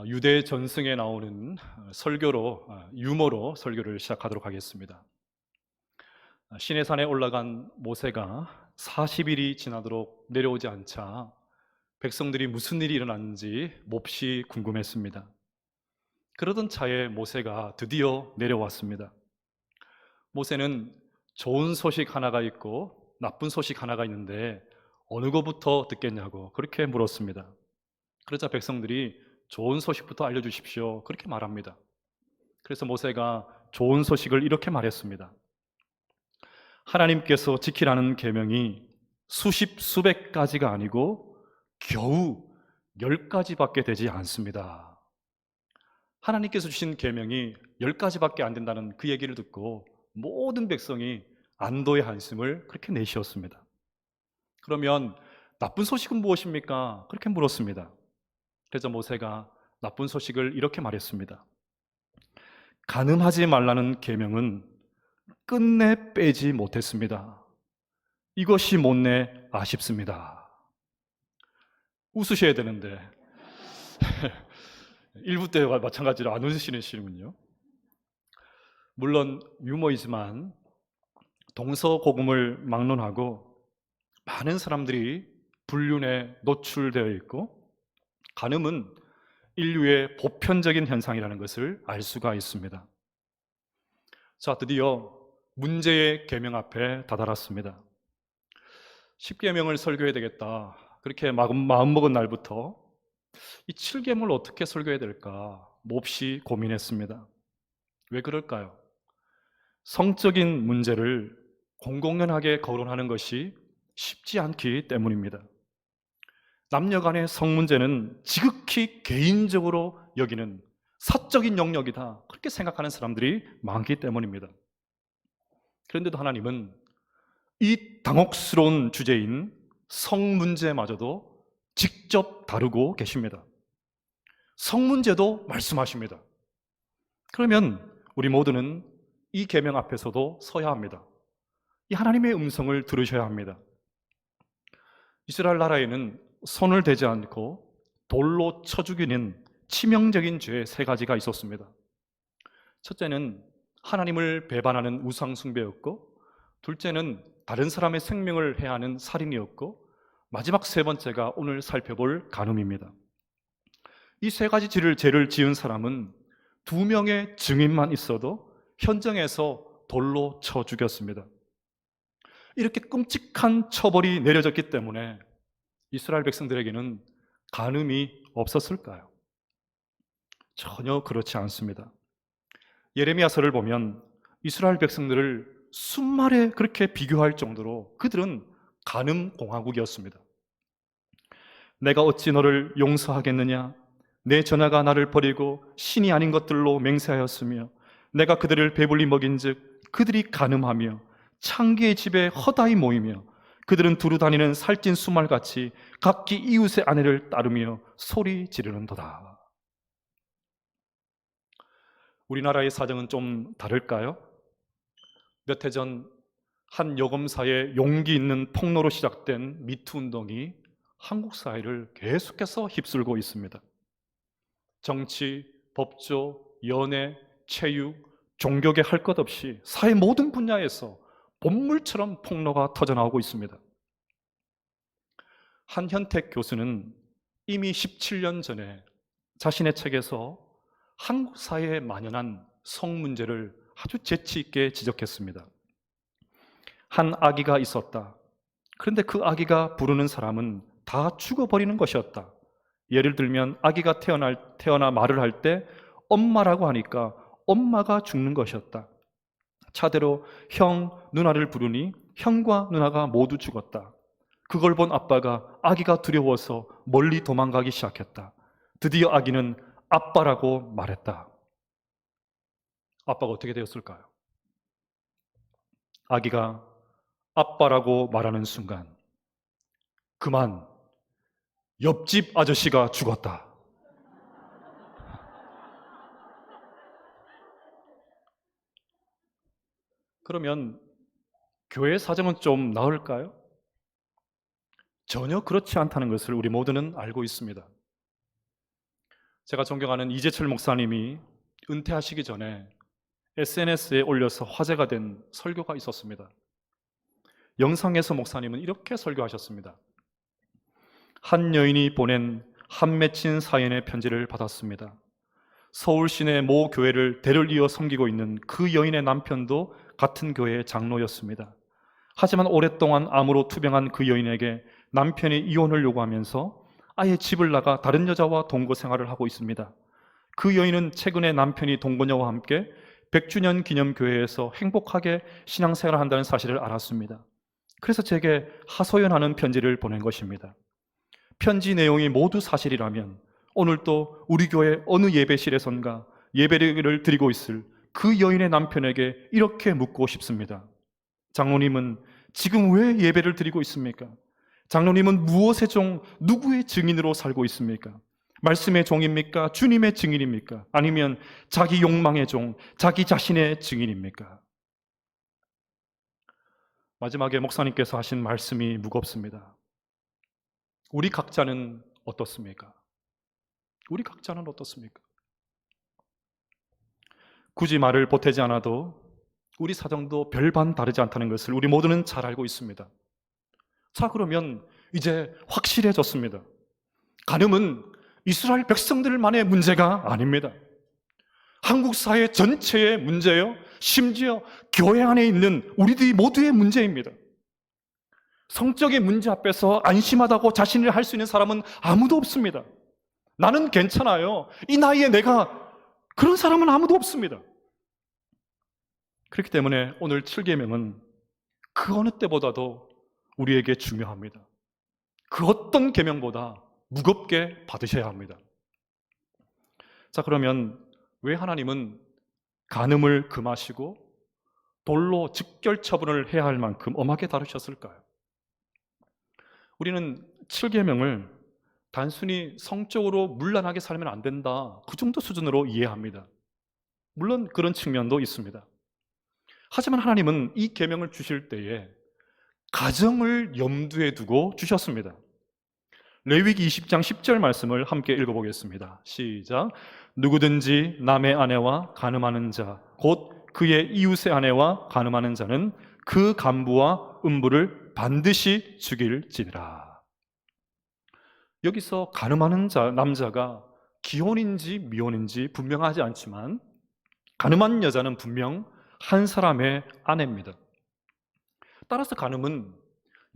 유대 전승에 나오는 설교로 유머로 설교를 시작하도록 하겠습니다. 시내산에 올라간 모세가 40일이 지나도록 내려오지 않자 백성들이 무슨 일이 일어났는지 몹시 궁금했습니다. 그러던 차에 모세가 드디어 내려왔습니다. 모세는 좋은 소식 하나가 있고 나쁜 소식 하나가 있는데 어느 것부터 듣겠냐고 그렇게 물었습니다. 그러자 백성들이 좋은 소식부터 알려주십시오. 그렇게 말합니다. 그래서 모세가 좋은 소식을 이렇게 말했습니다. 하나님께서 지키라는 계명이 수십 수백 가지가 아니고 겨우 10가지밖에 되지 않습니다. 하나님께서 주신 계명이 10가지밖에 안 된다는 그 얘기를 듣고 모든 백성이 안도의 한숨을 그렇게 내쉬었습니다. 그러면 나쁜 소식은 무엇입니까? 그렇게 물었습니다. 그래서 모세가 나쁜 소식을 이렇게 말했습니다. 간음하지 말라는 계명은 끝내 빼지 못했습니다. 이것이 못내 아쉽습니다. 웃으셔야 되는데 1부 때와 마찬가지로 안 웃으시는군요. 물론 유머이지만 동서고금을 막론하고 많은 사람들이 불륜에 노출되어 있고 간음은 인류의 보편적인 현상이라는 것을 알 수가 있습니다. 자, 드디어 문제의 계명 앞에 다다랐습니다. 10계명을 설교해야 되겠다. 그렇게 마음먹은 날부터 이 7계명을 어떻게 설교해야 될까 몹시 고민했습니다. 왜 그럴까요? 성적인 문제를 공공연하게 거론하는 것이 쉽지 않기 때문입니다. 남녀 간의 성 문제는 지극히 개인적으로 여기는 사적인 영역이다. 그렇게 생각하는 사람들이 많기 때문입니다. 그런데도 하나님은 이 당혹스러운 주제인 성 문제마저도 직접 다루고 계십니다. 성 문제도 말씀하십니다. 그러면 우리 모두는 이 계명 앞에서도 서야 합니다. 이 하나님의 음성을 들으셔야 합니다. 이스라엘 나라에는 손을 대지 않고 돌로 쳐 죽이는 치명적인 죄 3가지가 있었습니다. 첫째는 하나님을 배반하는 우상 숭배였고, 둘째는 다른 사람의 생명을 해하는 살인이었고, 마지막 3번째가 오늘 살펴볼 간음입니다. 이 3가지 죄를 지은 사람은 2명의 증인만 있어도 현장에서 돌로 쳐 죽였습니다. 이렇게 끔찍한 처벌이 내려졌기 때문에 이스라엘 백성들에게는 간음이 없었을까요? 전혀 그렇지 않습니다. 예레미야서를 보면 이스라엘 백성들을 순말에 그렇게 비교할 정도로 그들은 간음 공화국이었습니다. 내가 어찌 너를 용서하겠느냐? 내 전하가 나를 버리고 신이 아닌 것들로 맹세하였으며 내가 그들을 배불리 먹인즉 그들이 간음하며 창기의 집에 허다히 모이며 그들은 두루 다니는 살찐 수말같이 각기 이웃의 아내를 따르며 소리 지르는도다. 우리나라의 사정은 좀 다를까요? 몇 해 전 한 여검사의 용기 있는 폭로로 시작된 미투 운동이 한국 사회를 계속해서 휩쓸고 있습니다. 정치, 법조, 연애, 체육, 종교계 할 것 없이 사회 모든 분야에서 본물처럼 폭로가 터져나오고 있습니다. 한현택 교수는 이미 17년 전에 자신의 책에서 한국 사회에 만연한 성 문제를 아주 재치 있게 지적했습니다. 한 아기가 있었다. 그런데 그 아기가 부르는 사람은 다 죽어버리는 것이었다. 예를 들면 아기가 태어나 말을 할 때 엄마라고 하니까 엄마가 죽는 것이었다. 차대로 형, 누나를 부르니 형과 누나가 모두 죽었다. 그걸 본 아빠가 아기가 두려워서 멀리 도망가기 시작했다. 드디어 아기는 아빠라고 말했다. 아빠가 어떻게 되었을까요? 아기가 아빠라고 말하는 순간 그만 옆집 아저씨가 죽었다. 그러면 교회 사정은 좀 나을까요? 전혀 그렇지 않다는 것을 우리 모두는 알고 있습니다. 제가 존경하는 이재철 목사님이 은퇴하시기 전에 SNS에 올려서 화제가 된 설교가 있었습니다. 영상에서 목사님은 이렇게 설교하셨습니다. 한 여인이 보낸 한 맺힌 사연의 편지를 받았습니다. 서울 시내 모 교회를 대를 이어 섬기고 있는 그 여인의 남편도 같은 교회의 장로였습니다. 하지만 오랫동안 암으로 투병한 그 여인에게 남편이 이혼을 요구하면서 아예 집을 나가 다른 여자와 동거 생활을 하고 있습니다. 그 여인은 최근에 남편이 동거녀와 함께 100주년 기념교회에서 행복하게 신앙생활을 한다는 사실을 알았습니다. 그래서 제게 하소연하는 편지를 보낸 것입니다. 편지 내용이 모두 사실이라면 오늘도 우리 교회 어느 예배실에선가 예배를 드리고 있을 그 여인의 남편에게 이렇게 묻고 싶습니다. 장로님은 지금 왜 예배를 드리고 있습니까? 장로님은 무엇의 종, 누구의 증인으로 살고 있습니까? 말씀의 종입니까? 주님의 증인입니까? 아니면 자기 욕망의 종, 자기 자신의 증인입니까? 마지막에 목사님께서 하신 말씀이 무겁습니다. 우리 각자는 어떻습니까? 우리 각자는 어떻습니까? 굳이 말을 보태지 않아도 우리 사정도 별반 다르지 않다는 것을 우리 모두는 잘 알고 있습니다. 자, 그러면 이제 확실해졌습니다. 간음은 이스라엘 백성들만의 문제가 아닙니다. 한국 사회 전체의 문제요, 심지어 교회 안에 있는 우리들이 모두의 문제입니다. 성적인 문제 앞에서 안심하다고 자신을 할 수 있는 사람은 아무도 없습니다. 나는 괜찮아요. 이 나이에 내가 그런 사람은 아무도 없습니다. 그렇기 때문에 오늘 7계명은 그 어느 때보다도 우리에게 중요합니다. 그 어떤 계명보다 무겁게 받으셔야 합니다. 자, 그러면 왜 하나님은 간음을 금하시고 돌로 즉결 처분을 해야 할 만큼 엄하게 다루셨을까요? 우리는 7계명을 단순히 성적으로 문란하게 살면 안 된다, 그 정도 수준으로 이해합니다. 물론 그런 측면도 있습니다. 하지만 하나님은 이 계명을 주실 때에 가정을 염두에 두고 주셨습니다. 레위기 20장 10절 말씀을 함께 읽어보겠습니다. 시작. 누구든지 남의 아내와 간음하는 자, 곧 그의 이웃의 아내와 간음하는 자는 그 간부와 음부를 반드시 죽일지니라. 여기서 간음하는 남자가 기혼인지 미혼인지 분명하지 않지만 간음한 여자는 분명 한 사람의 아내입니다. 따라서 간음은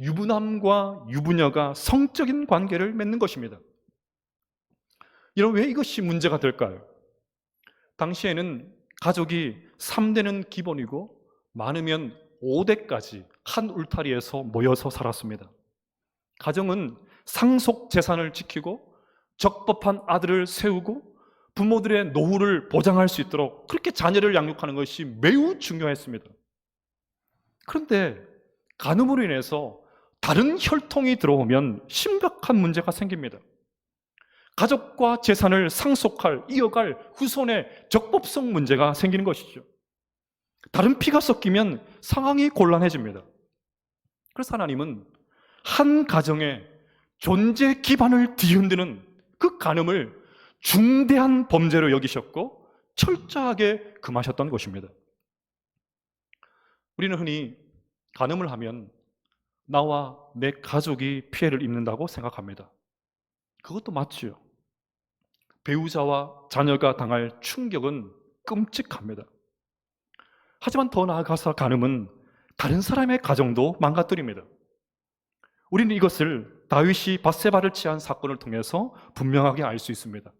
유부남과 유부녀가 성적인 관계를 맺는 것입니다. 왜 이것이 문제가 될까요? 당시에는 가족이 3대는 기본이고 많으면 5대까지 한 울타리에서 모여서 살았습니다. 가정은 상속 재산을 지키고 적법한 아들을 세우고 부모들의 노후를 보장할 수 있도록 그렇게 자녀를 양육하는 것이 매우 중요했습니다. 그런데 간음으로 인해서 다른 혈통이 들어오면 심각한 문제가 생깁니다. 가족과 재산을 상속할, 이어갈 후손의 적법성 문제가 생기는 것이죠. 다른 피가 섞이면 상황이 곤란해집니다. 그래서 하나님은 한 가정의 존재 기반을 뒤흔드는 그 간음을 중대한 범죄로 여기셨고 철저하게 금하셨던 것입니다. 우리는 흔히 간음을 하면 나와 내 가족이 피해를 입는다고 생각합니다. 그것도 맞지요. 배우자와 자녀가 당할 충격은 끔찍합니다. 하지만 더 나아가서 간음은 다른 사람의 가정도 망가뜨립니다. 우리는 이것을 다윗이 밧세바를 취한 사건을 통해서 분명하게 알 수 있습니다.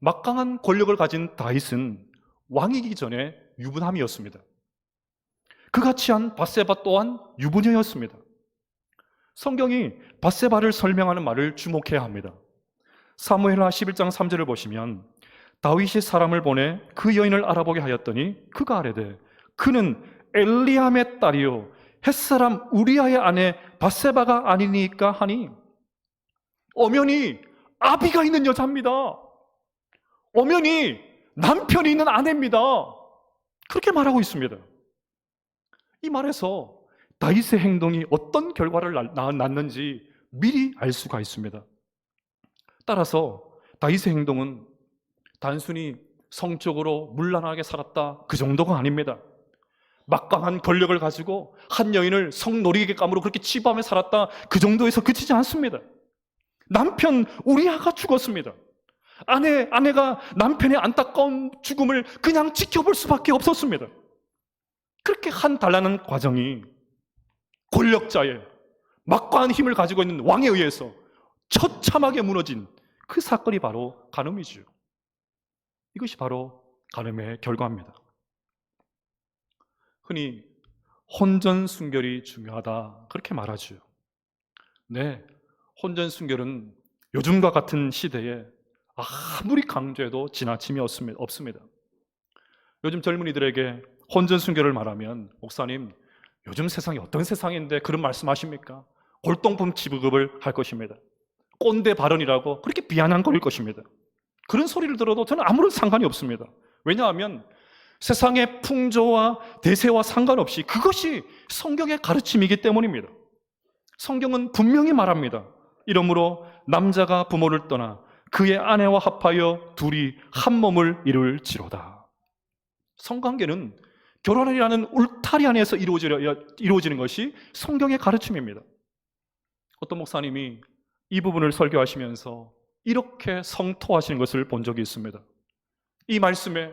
막강한 권력을 가진 다윗은 왕이기 전에 유부남이었습니다. 그가 취한 밧세바 또한 유부녀였습니다. 성경이 밧세바를 설명하는 말을 주목해야 합니다. 사무엘하 11장 3절을 보시면 다윗이 사람을 보내 그 여인을 알아보게 하였더니 그가 아뢰되 그는 엘리암의 딸이요 햇사람 우리아의 아내 밧세바가 아니니까 하니, 엄연히 아비가 있는 여자입니다. 엄연히 남편이 있는 아내입니다. 그렇게 말하고 있습니다. 이 말에서 다윗의 행동이 어떤 결과를 낳는지 미리 알 수가 있습니다. 따라서 다윗의 행동은 단순히 성적으로 문란하게 살았다 그 정도가 아닙니다. 막강한 권력을 가지고 한 여인을 성노리개감으로 그렇게 치부하며 살았다 그 정도에서 그치지 않습니다. 남편 우리아가 죽었습니다. 아내가 남편의 안타까운 죽음을 그냥 지켜볼 수밖에 없었습니다. 그렇게 한 단란한 과정이 권력자의 막강한 힘을 가지고 있는 왕에 의해서 처참하게 무너진 그 사건이 바로 간음이죠. 이것이 바로 간음의 결과입니다. 흔히 혼전순결이 중요하다 그렇게 말하죠. 네, 혼전순결은 요즘과 같은 시대에 아무리 강조해도 지나침이 없습니다. 요즘 젊은이들에게 혼전순결을 말하면 목사님 요즘 세상이 어떤 세상인데 그런 말씀하십니까? 골동품 취급을 할 것입니다. 꼰대 발언이라고 그렇게 비아냥거릴 것입니다. 그런 소리를 들어도 저는 아무런 상관이 없습니다. 왜냐하면 세상의 풍조와 대세와 상관없이 그것이 성경의 가르침이기 때문입니다. 성경은 분명히 말합니다. 이러므로 남자가 부모를 떠나 그의 아내와 합하여 둘이 한 몸을 이룰지로다. 성관계는 결혼이라는 울타리 안에서 이루어지는 것이 성경의 가르침입니다. 어떤 목사님이 이 부분을 설교하시면서 이렇게 성토하시는 것을 본 적이 있습니다. 이 말씀에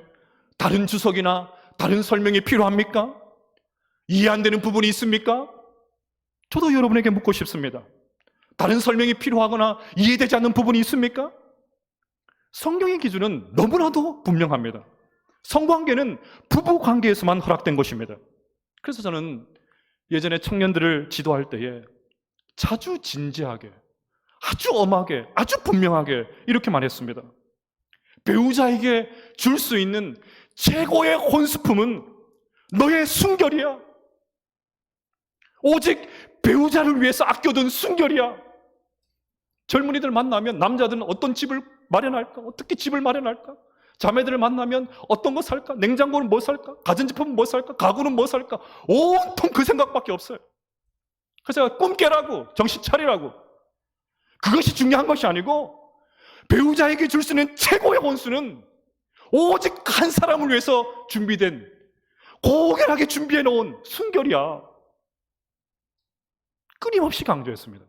다른 주석이나 다른 설명이 필요합니까? 이해 안 되는 부분이 있습니까? 저도 여러분에게 묻고 싶습니다. 다른 설명이 필요하거나 이해되지 않는 부분이 있습니까? 성경의 기준은 너무나도 분명합니다. 성관계는 부부관계에서만 허락된 것입니다. 그래서 저는 예전에 청년들을 지도할 때에 자주 진지하게, 아주 엄하게, 아주 분명하게 이렇게 말했습니다. 배우자에게 줄 수 있는 최고의 혼수품은 너의 순결이야. 오직 배우자를 위해서 아껴둔 순결이야. 젊은이들 만나면 남자들은 어떤 집을 마련할까? 어떻게 집을 마련할까? 자매들을 만나면 어떤 거 살까? 냉장고는 뭐 살까? 가전제품은 뭐 살까? 가구는 뭐 살까? 온통 그 생각밖에 없어요. 그래서 제가 꿈 깨라고, 정신 차리라고. 그것이 중요한 것이 아니고 배우자에게 줄 수 있는 최고의 혼수는 오직 한 사람을 위해서 준비된, 고결하게 준비해 놓은 순결이야. 끊임없이 강조했습니다.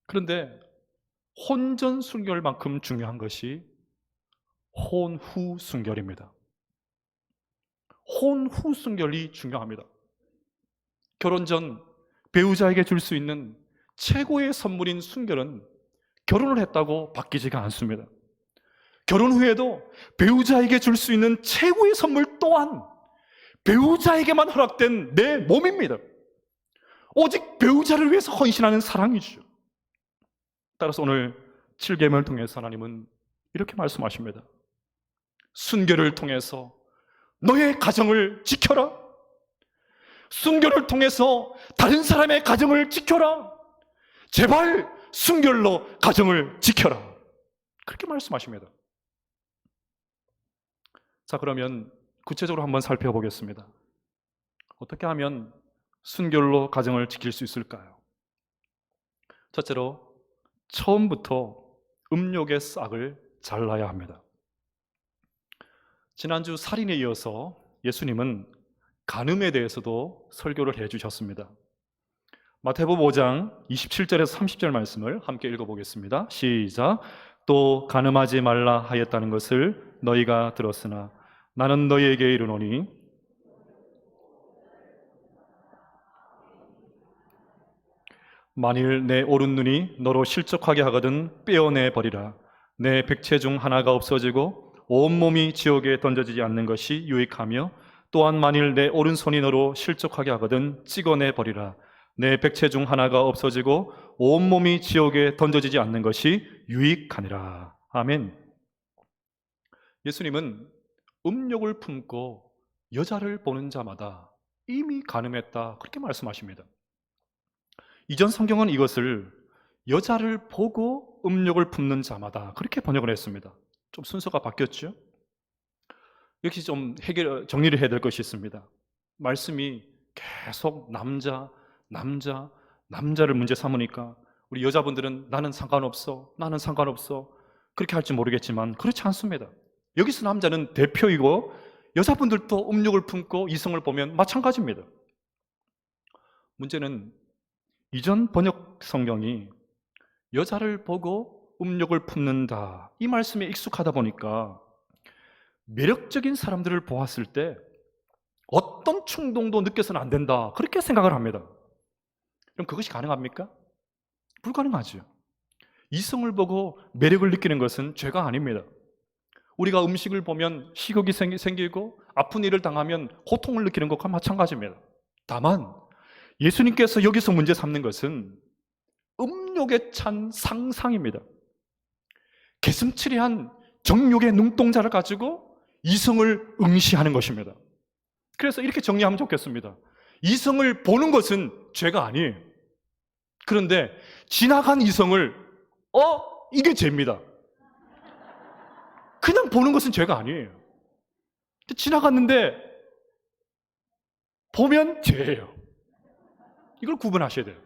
그런데 혼전 순결만큼 중요한 것이 혼후 순결입니다. 혼후 순결이 중요합니다. 결혼 전 배우자에게 줄 수 있는 최고의 선물인 순결은 결혼을 했다고 바뀌지가 않습니다. 결혼 후에도 배우자에게 줄 수 있는 최고의 선물 또한 배우자에게만 허락된 내 몸입니다. 오직 배우자를 위해서 헌신하는 사랑이죠. 따라서 오늘 7계명을 통해서 하나님은 이렇게 말씀하십니다. 순결을 통해서 너의 가정을 지켜라. 순결을 통해서 다른 사람의 가정을 지켜라. 제발 순결로 가정을 지켜라. 그렇게 말씀하십니다. 자, 그러면 구체적으로 한번 살펴보겠습니다. 어떻게 하면 순결로 가정을 지킬 수 있을까요? 첫째로 처음부터 음욕의 싹을 잘라야 합니다. 지난주 살인에 이어서 예수님은 간음에 대해서도 설교를 해주셨습니다. 마태복음 5장 27절에서 30절 말씀을 함께 읽어보겠습니다. 시작. 또 간음하지 말라 하였다는 것을 너희가 들었으나 나는 너희에게 이르노니 만일 내 오른 눈이 너로 실족하게 하거든 빼어내 버리라. 내 백체 중 하나가 없어지고 온몸이 지옥에 던져지지 않는 것이 유익하며 또한 만일 내 오른손이 너로 실족하게 하거든 찍어내 버리라. 내 백체 중 하나가 없어지고 온몸이 지옥에 던져지지 않는 것이 유익하니라. 아멘. 예수님은 음욕을 품고 여자를 보는 자마다 이미 간음했다 그렇게 말씀하십니다. 이전 성경은 이것을 여자를 보고 음욕을 품는 자마다 그렇게 번역을 했습니다. 좀 순서가 바뀌었죠? 역시 좀 정리를 해야 될 것이 있습니다. 말씀이 계속 남자를 문제 삼으니까 우리 여자분들은 나는 상관없어, 나는 상관없어 그렇게 할지 모르겠지만 그렇지 않습니다. 여기서 남자는 대표이고 여자분들도 음욕을 품고 이성을 보면 마찬가지입니다. 문제는 이전 번역 성경이 여자를 보고 음욕을 품는다 이 말씀에 익숙하다 보니까 매력적인 사람들을 보았을 때 어떤 충동도 느껴서는 안 된다 그렇게 생각을 합니다. 그럼 그것이 가능합니까? 불가능하죠. 이성을 보고 매력을 느끼는 것은 죄가 아닙니다. 우리가 음식을 보면 식욕이 생기고 아픈 일을 당하면 고통을 느끼는 것과 마찬가지입니다. 다만 예수님께서 여기서 문제 삼는 것은 음욕에 찬 상상입니다. 개슴츠레한 정욕의 눈동자를 가지고 이성을 응시하는 것입니다. 그래서 이렇게 정리하면 좋겠습니다. 이성을 보는 것은 죄가 아니에요. 그런데 지나간 이성을 이게 죄입니다. 그냥 보는 것은 죄가 아니에요. 지나갔는데 보면 죄예요. 이걸 구분하셔야 돼요.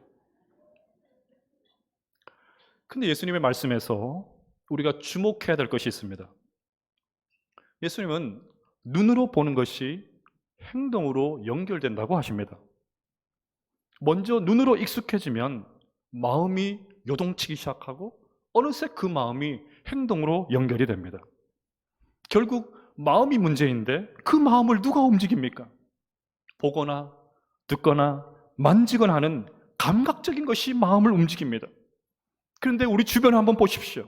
근데 예수님의 말씀에서 우리가 주목해야 될 것이 있습니다. 예수님은 눈으로 보는 것이 행동으로 연결된다고 하십니다. 먼저 눈으로 익숙해지면 마음이 요동치기 시작하고 어느새 그 마음이 행동으로 연결이 됩니다. 결국 마음이 문제인데 그 마음을 누가 움직입니까? 보거나 듣거나 만지거나 하는 감각적인 것이 마음을 움직입니다. 그런데 우리 주변을 한번 보십시오.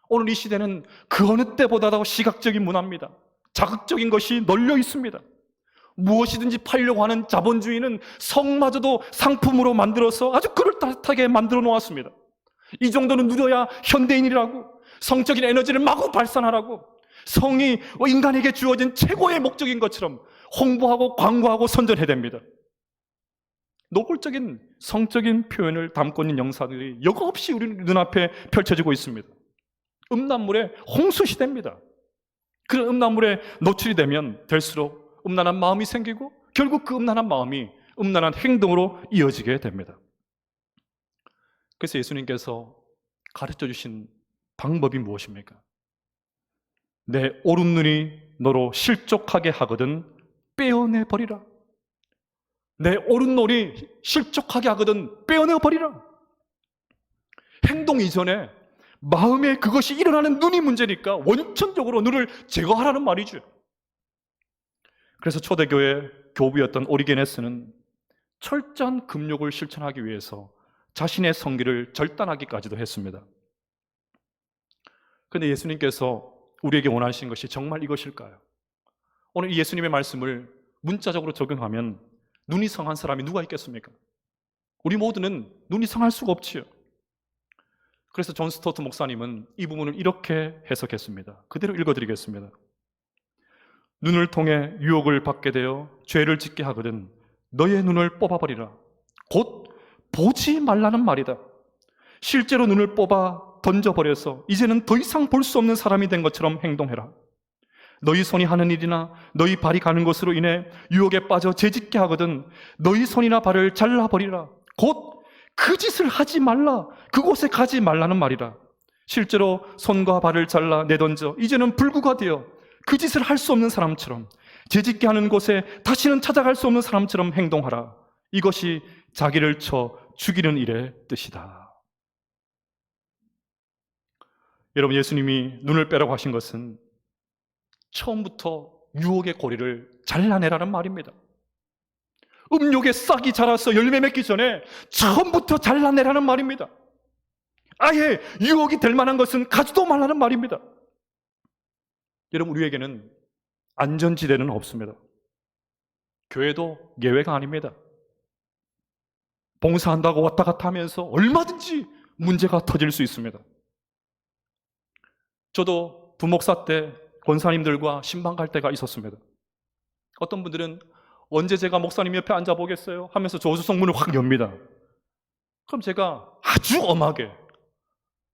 오늘 이 시대는 그 어느 때보다도 시각적인 문화입니다. 자극적인 것이 널려 있습니다. 무엇이든지 팔려고 하는 자본주의는 성마저도 상품으로 만들어서 아주 그럴듯하게 만들어 놓았습니다. 이 정도는 누려야 현대인이라고, 성적인 에너지를 마구 발산하라고, 성이 인간에게 주어진 최고의 목적인 것처럼 홍보하고 광고하고 선전해야 됩니다. 노골적인 성적인 표현을 담고 있는 영상들이 여과없이 우리 눈앞에 펼쳐지고 있습니다. 음란물의 홍수시대입니다. 그런 음란물에 노출이 되면 될수록 음란한 마음이 생기고 결국 그 음란한 마음이 음란한 행동으로 이어지게 됩니다. 그래서 예수님께서 가르쳐 주신 방법이 무엇입니까? 내 오른눈이 너로 실족하게 하거든 빼어내 버리라. 내 오른눈이 실족하게 하거든 빼어내 버리라. 행동 이전에 마음에 그것이 일어나는 눈이 문제니까 원천적으로 눈을 제거하라는 말이죠. 그래서 초대교회 교부였던 오리게네스는 철저한 금욕을 실천하기 위해서 자신의 성기를 절단하기까지도 했습니다. 그런데 예수님께서 우리에게 원하시는 것이 정말 이것일까요? 오늘 이 예수님의 말씀을 문자적으로 적용하면 눈이 성한 사람이 누가 있겠습니까? 우리 모두는 눈이 성할 수가 없지요. 그래서 존 스토트 목사님은 이 부분을 이렇게 해석했습니다. 그대로 읽어드리겠습니다. 눈을 통해 유혹을 받게 되어 죄를 짓게 하거든 너의 눈을 뽑아버리라. 곧 보지 말라는 말이다. 실제로 눈을 뽑아 던져버려서 이제는 더 이상 볼 수 없는 사람이 된 것처럼 행동해라. 너희 손이 하는 일이나 너희 발이 가는 곳으로 인해 유혹에 빠져 죄짓게 하거든 너희 손이나 발을 잘라버리라. 곧 그 짓을 하지 말라. 그곳에 가지 말라는 말이라. 실제로 손과 발을 잘라 내던져 이제는 불구가 되어 그 짓을 할 수 없는 사람처럼 죄짓게 하는 곳에 다시는 찾아갈 수 없는 사람처럼 행동하라. 이것이 자기를 쳐 죽이는 일의 뜻이다. 여러분, 예수님이 눈을 빼라고 하신 것은 처음부터 유혹의 고리를 잘라내라는 말입니다. 음욕의 싹이 자라서 열매 맺기 전에 처음부터 잘라내라는 말입니다. 아예 유혹이 될 만한 것은 가지도 말라는 말입니다. 여러분, 우리에게는 안전지대는 없습니다. 교회도 예외가 아닙니다. 봉사한다고 왔다 갔다 하면서 얼마든지 문제가 터질 수 있습니다. 저도 부목사 때 권사님들과 신방 갈 때가 있었습니다. 어떤 분들은 언제 제가 목사님 옆에 앉아보겠어요? 하면서 조수석문을 확 엽니다. 그럼 제가 아주 엄하게,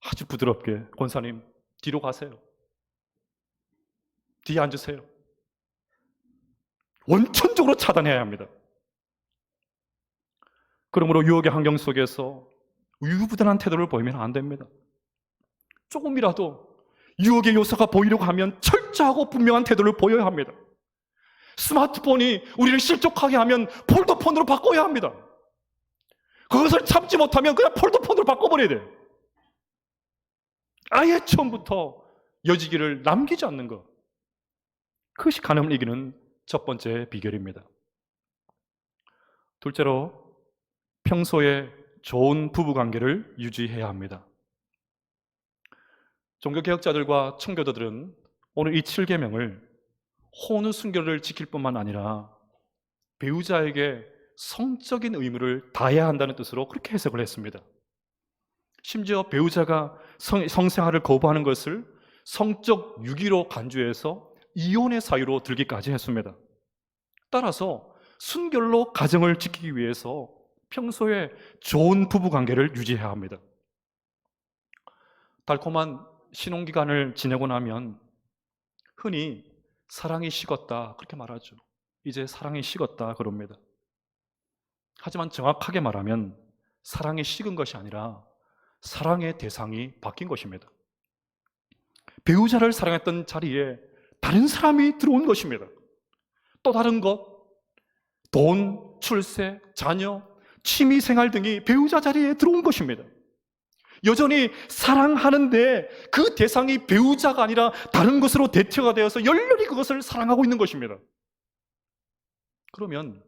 아주 부드럽게 권사님 뒤로 가세요. 뒤에 앉으세요. 원천적으로 차단해야 합니다. 그러므로 유혹의 환경 속에서 우유부단한 태도를 보이면 안 됩니다. 조금이라도 유혹의 요소가 보이려고 하면 철저하고 분명한 태도를 보여야 합니다. 스마트폰이 우리를 실족하게 하면 폴더폰으로 바꿔야 합니다. 그것을 참지 못하면 그냥 폴더폰으로 바꿔버려야 돼요. 아예 처음부터 여지기를 남기지 않는 것. 그것이 간음을 이기는 첫 번째 비결입니다. 둘째로, 평소에 좋은 부부관계를 유지해야 합니다. 종교개혁자들과 청교도들은 오늘 이 7계명을 혼우 순결을 지킬 뿐만 아니라 배우자에게 성적인 의무를 다해야 한다는 뜻으로 그렇게 해석을 했습니다. 심지어 배우자가 성생활을 거부하는 것을 성적 유기로 간주해서 이혼의 사유로 들기까지 했습니다. 따라서 순결로 가정을 지키기 위해서 평소에 좋은 부부관계를 유지해야 합니다. 달콤한 신혼기간을 지내고 나면 흔히 사랑이 식었다 그렇게 말하죠. 이제 사랑이 식었다 그럽니다. 하지만 정확하게 말하면 사랑이 식은 것이 아니라 사랑의 대상이 바뀐 것입니다. 배우자를 사랑했던 자리에 다른 사람이 들어온 것입니다. 또 다른 것, 돈, 출세, 자녀, 취미생활 등이 배우자 자리에 들어온 것입니다. 여전히 사랑하는데 그 대상이 배우자가 아니라 다른 것으로 대체가 되어서 열렬히 그것을 사랑하고 있는 것입니다. 그러면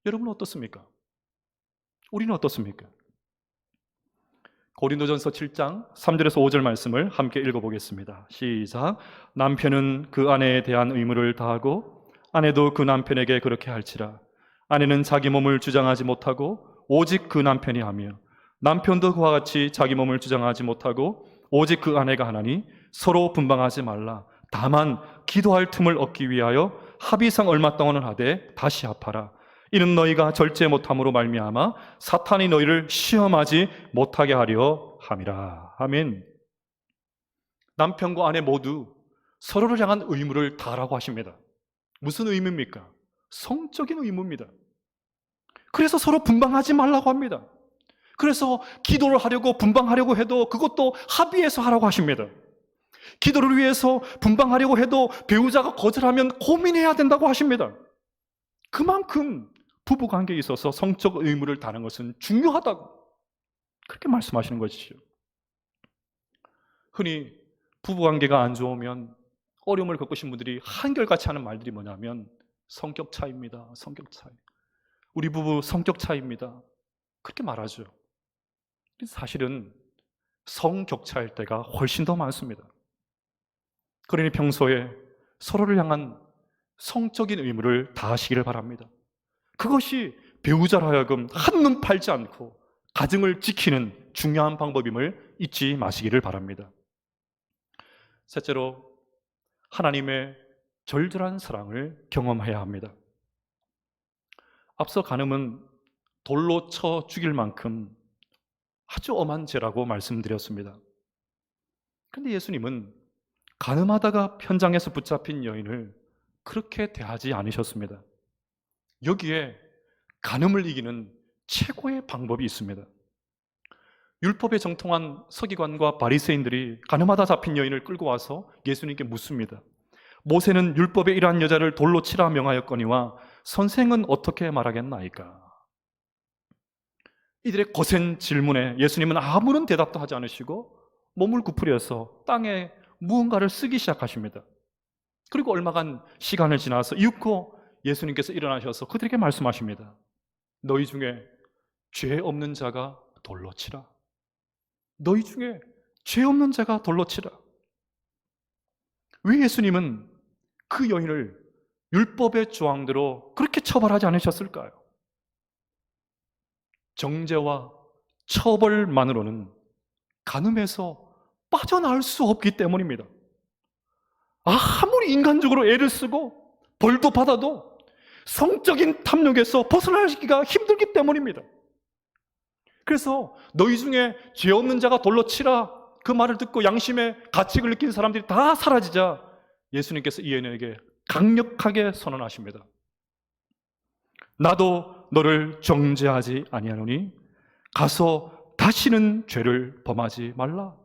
여러분은 어떻습니까? 우리는 어떻습니까? 고린도전서 7장 3절에서 5절 말씀을 함께 읽어보겠습니다. 시작. 남편은 그 아내에 대한 의무를 다하고 아내도 그 남편에게 그렇게 할지라. 아내는 자기 몸을 주장하지 못하고 오직 그 남편이 하며 남편도 그와 같이 자기 몸을 주장하지 못하고 오직 그 아내가 하나니 서로 분방하지 말라. 다만 기도할 틈을 얻기 위하여 합의상 얼마 동안은 하되 다시 합하라. 이는 너희가 절제 못함으로 말미암아 사탄이 너희를 시험하지 못하게 하려 함이라. 아멘. 남편과 아내 모두 서로를 향한 의무를 다하라고 하십니다. 무슨 의무입니까? 성적인 의무입니다. 그래서 서로 분방하지 말라고 합니다. 그래서 기도를 하려고 분방하려고 해도 그것도 합의해서 하라고 하십니다. 기도를 위해서 분방하려고 해도 배우자가 거절하면 고민해야 된다고 하십니다. 그만큼 부부관계에 있어서 성적 의무를 다하는 것은 중요하다고 그렇게 말씀하시는 것이죠. 흔히 부부관계가 안 좋으면 어려움을 겪으신 분들이 한결같이 하는 말들이 뭐냐면 성격 차이입니다. 성격 차이. 우리 부부 성격 차이입니다. 그렇게 말하죠. 사실은 성격차일 때가 훨씬 더 많습니다. 그러니 평소에 서로를 향한 성적인 의무를 다하시기를 바랍니다. 그것이 배우자로 하여금 한눈 팔지 않고 가정을 지키는 중요한 방법임을 잊지 마시기를 바랍니다. 셋째로, 하나님의 절절한 사랑을 경험해야 합니다. 앞서 간음은 돌로 쳐 죽일 만큼 아주 엄한 죄라고 말씀드렸습니다. 그런데 예수님은 간음하다가 현장에서 붙잡힌 여인을 그렇게 대하지 않으셨습니다. 여기에 간음을 이기는 최고의 방법이 있습니다. 율법에 정통한 서기관과 바리새인들이 간음하다 잡힌 여인을 끌고 와서 예수님께 묻습니다. 모세는 율법에 이러한 여자를 돌로 치라 명하였거니와 선생은 어떻게 말하겠나이까? 이들의 거센 질문에 예수님은 아무런 대답도 하지 않으시고 몸을 구부려서 땅에 무언가를 쓰기 시작하십니다. 그리고 얼마간 시간을 지나서 이윽고 예수님께서 일어나셔서 그들에게 말씀하십니다. 너희 중에 죄 없는 자가 돌로 치라. 너희 중에 죄 없는 자가 돌로 치라. 왜 예수님은 그 여인을 율법의 조항대로 그렇게 처벌하지 않으셨을까요? 정죄와 처벌만으로는 간음에서 빠져나올 수 없기 때문입니다. 아무리 인간적으로 애를 쓰고 벌도 받아도 성적인 탐욕에서 벗어나기가 힘들기 때문입니다. 그래서 너희 중에 죄 없는 자가 돌로 치라 그 말을 듣고 양심의 가책을 느낀 사람들이 다 사라지자 예수님께서 이 여인에게 강력하게 선언하십니다. 나도 너를 정죄하지 아니하노니 가서 다시는 죄를 범하지 말라.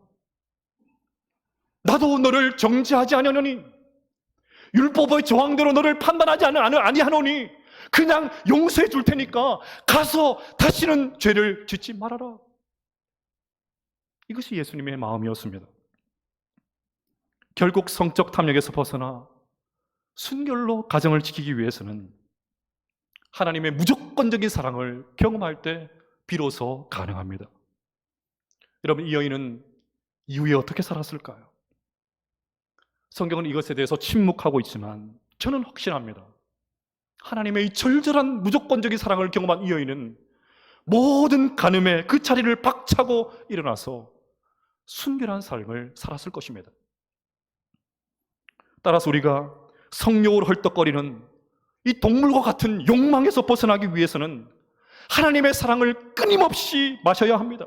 나도 너를 정죄하지 아니하노니, 율법의 조항대로 너를 판단하지 아니하노니 그냥 용서해 줄 테니까 가서 다시는 죄를 짓지 말아라. 이것이 예수님의 마음이었습니다. 결국 성적 탐욕에서 벗어나 순결로 가정을 지키기 위해서는 하나님의 무조건적인 사랑을 경험할 때 비로소 가능합니다. 여러분, 이 여인은 이후에 어떻게 살았을까요? 성경은 이것에 대해서 침묵하고 있지만 저는 확신합니다. 하나님의 이 절절한 무조건적인 사랑을 경험한 이 여인은 모든 간음의 그 자리를 박차고 일어나서 순결한 삶을 살았을 것입니다. 따라서 우리가 성욕으로 헐떡거리는 이 동물과 같은 욕망에서 벗어나기 위해서는 하나님의 사랑을 끊임없이 마셔야 합니다.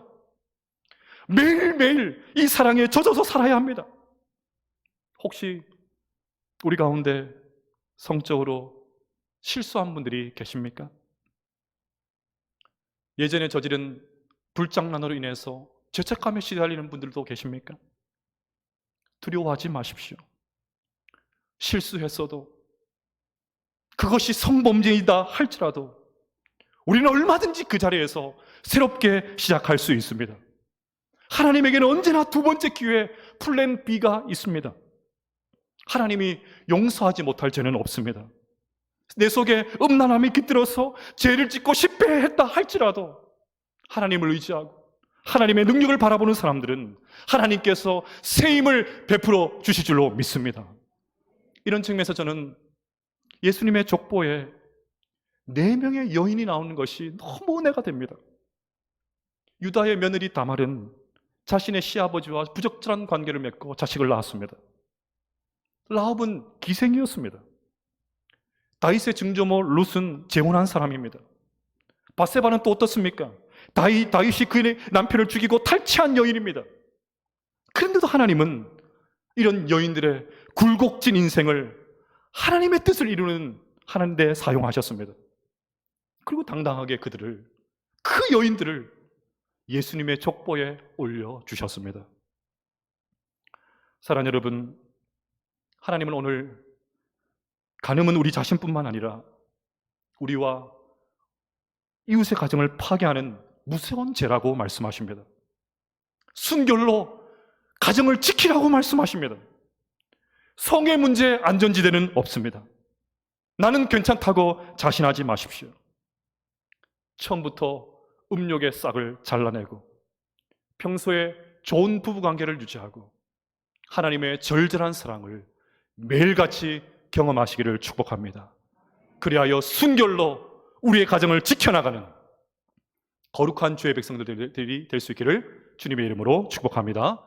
매일매일 이 사랑에 젖어서 살아야 합니다. 혹시 우리 가운데 성적으로 실수한 분들이 계십니까? 예전에 저지른 불장난으로 인해서 죄책감에 시달리는 분들도 계십니까? 두려워하지 마십시오. 실수했어도, 그것이 성범죄이다 할지라도 우리는 얼마든지 그 자리에서 새롭게 시작할 수 있습니다. 하나님에게는 언제나 두 번째 기회, 플랜 B가 있습니다. 하나님이 용서하지 못할 죄는 없습니다. 내 속에 음란함이 깃들어서 죄를 짓고 실패했다 할지라도 하나님을 의지하고 하나님의 능력을 바라보는 사람들은 하나님께서 새 힘을 베풀어 주실 줄로 믿습니다. 이런 측면에서 저는 예수님의 족보에 4명의 여인이 나오는 것이 너무 은혜가 됩니다. 유다의 며느리 다말은 자신의 시아버지와 부적절한 관계를 맺고 자식을 낳았습니다. 라합은 기생이었습니다. 다윗의 증조모 룻은 재혼한 사람입니다. 바세바는 또 어떻습니까? 다윗이 그의 남편을 죽이고 탈취한 여인입니다. 그런데도 하나님은 이런 여인들의 굴곡진 인생을 하나님의 뜻을 이루는 하나님 데 사용하셨습니다. 그리고 당당하게 그 여인들을 예수님의 족보에 올려주셨습니다. 사랑하는 여러분, 하나님은 오늘 간음은 우리 자신뿐만 아니라 우리와 이웃의 가정을 파괴하는 무서운 죄라고 말씀하십니다. 순결로 가정을 지키라고 말씀하십니다. 성의 문제 안전지대는 없습니다. 나는 괜찮다고 자신하지 마십시오. 처음부터 음욕의 싹을 잘라내고 평소에 좋은 부부관계를 유지하고 하나님의 절절한 사랑을 매일같이 경험하시기를 축복합니다. 그리하여 순결로 우리의 가정을 지켜나가는 거룩한 주의 백성들이 될 수 있기를 주님의 이름으로 축복합니다.